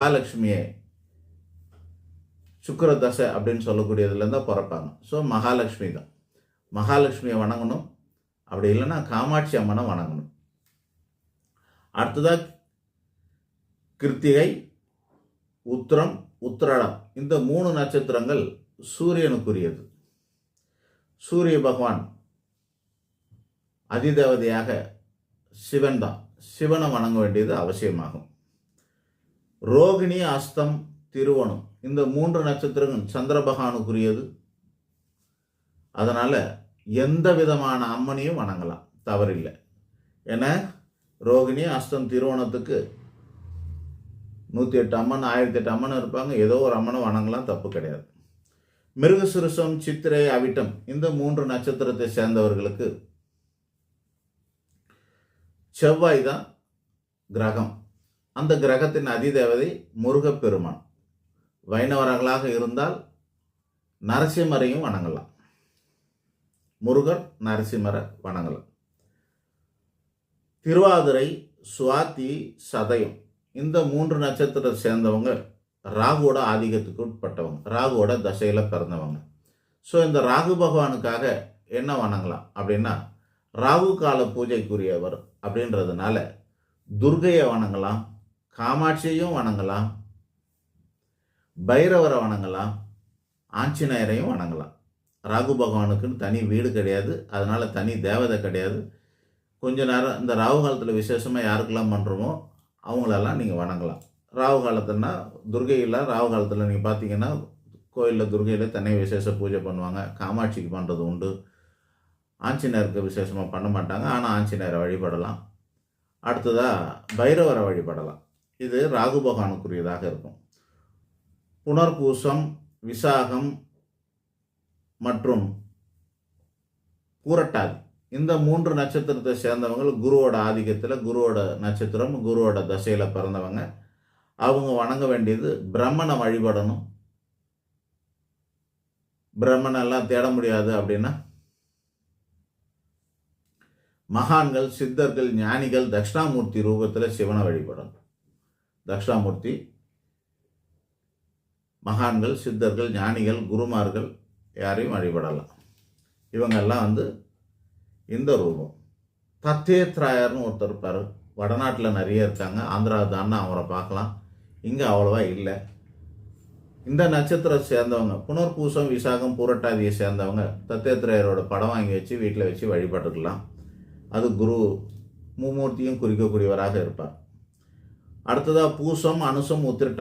மகாலட்சுமியை சுக்கிர தசை அப்படின்னு சொல்லக்கூடியதுலேருந்து தான் பிறப்பாங்க. ஸோ மகாலட்சுமி தான். மகாலட்சுமியை வணங்கணும். அப்படி இல்லைன்னா காமாட்சி அம்மனை வணங்கணும். அடுத்ததாக கிருத்திகை, உத்திரம், உத்திராடம் இந்த 3 நட்சத்திரங்கள் சூரியனுக்குரியது. சூரிய பகவான் அதிதேவதையாக சிவன் தான். சிவனை வணங்க வேண்டியது அவசியமாகும். ரோகிணி, அஸ்தம், திருவோணம் இந்த 3 நட்சத்திரங்கள் சந்திர பகவானுக்குரியது. அதனால் எந்த விதமான அம்மனையும் வணங்கலாம், தவறில்லை. ஏன்னா ரோகிணி, அஸ்தம், திருவோணத்துக்கு 108 அம்மன் 1008 அம்மன் இருப்பாங்க. ஏதோ ஒரு அம்மனை வணங்கலாம், தப்பு கிடையாது. மிருகசிருஷம், சித்திரை, அவிட்டம் இந்த 3 நட்சத்திரத்தை சேர்ந்தவர்களுக்கு செவ்வாய் தான் கிரகம். அந்த கிரகத்தின் அதிதேவதை முருகப்பெருமான். வைணவர்களாக இருந்தால் நரசிம்மரையும் வணங்கலாம். முருகர், நரசிம்மரை வணங்கலாம். திருவாதிரை, சுவாதி, சதயம் இந்த 3 நட்சத்திரத்தை சேர்ந்தவங்க ராகுவோட ஆதிக்கத்துக்கு உட்பட்டவங்க, ராகுவோட தசையில் பிறந்தவங்க. ஸோ இந்த ராகு பகவானுக்காக என்ன வணங்கலாம் அப்படின்னா, ராகு கால பூஜைக்குரியவர் அப்படின்றதுனால துர்கையை வணங்கலாம், காமாட்சியையும் வணங்கலாம், பைரவரை வணங்கலாம், ஆஞ்சநேயரையும் வணங்கலாம். ராகு பகவானுக்குன்னு தனி வீடு கிடையாது, அதனால் தனி தேவதை கிடையாது. கொஞ்ச நேரம் இந்த ராகு காலத்தில் விசேஷமாக யாருக்கெல்லாம் பண்ணுறோமோ அவங்களெல்லாம் நீங்கள் வணங்கலாம். ராகு காலத்துலனா துர்கையில் ராகு காலத்தில் நீங்கள் பார்த்தீங்கன்னா கோயிலில் துர்கையில் தனி விசேஷ பூஜை பண்ணுவாங்க. காமாட்சிக்கு பண்ணுறது உண்டு. ஆஞ்சநேயருக்கு விசேஷமாக பண்ண மாட்டாங்க, ஆனால் ஆஞ்சநேயரை வழிபடலாம். அடுத்ததாக பைரவரை வழிபடலாம். இது ராகு பகவானுக்குரியதாக இருக்கும். புனர்பூசம், விசாகம் மற்றும் பூரட்டாதி இந்த 3 நட்சத்திரத்தை சேர்ந்தவங்க குருவோட ஆதிக்கத்தில், குருவோட நட்சத்திரம், குருவோட தசையில் பிறந்தவங்க. அவங்க வணங்க வேண்டியது பிரம்மனை வழிபடணும். பிரம்மனெல்லாம் தேட முடியாது அப்படின்னா மகான்கள், சித்தர்கள், ஞானிகள் தட்சிணாமூர்த்தி ரூபத்தில் சிவனை வழிபடணும். தட்சிணாமூர்த்தி, மகான்கள், சித்தர்கள், ஞானிகள், குருமார்கள் யாரையும் வழிபடலாம். இவங்கெல்லாம் இந்த ரூபம். தத்தேத்ராயர்னு ஒருத்தர் இருப்பார். வடநாட்டில் நிறைய இருக்காங்க. ஆந்திரா தானே அவரை பார்க்கலாம். இங்கே அவ்வளோவா இல்லை. இந்த நட்சத்திரம் சேர்ந்தவங்க புனர்பூசம், விசாகம், பூரட்டாதியை சேர்ந்தவங்க தத்தேத்ராயரோட படம் வாங்கி வச்சு வீட்டில் வச்சு வழிபட்டுக்கலாம். அது குரு மும்மூர்த்தியும் குறிக்கக்கூடியவராக இருப்பார். அடுத்ததாக பூசம், அனுசம், உத்திரட்டாதி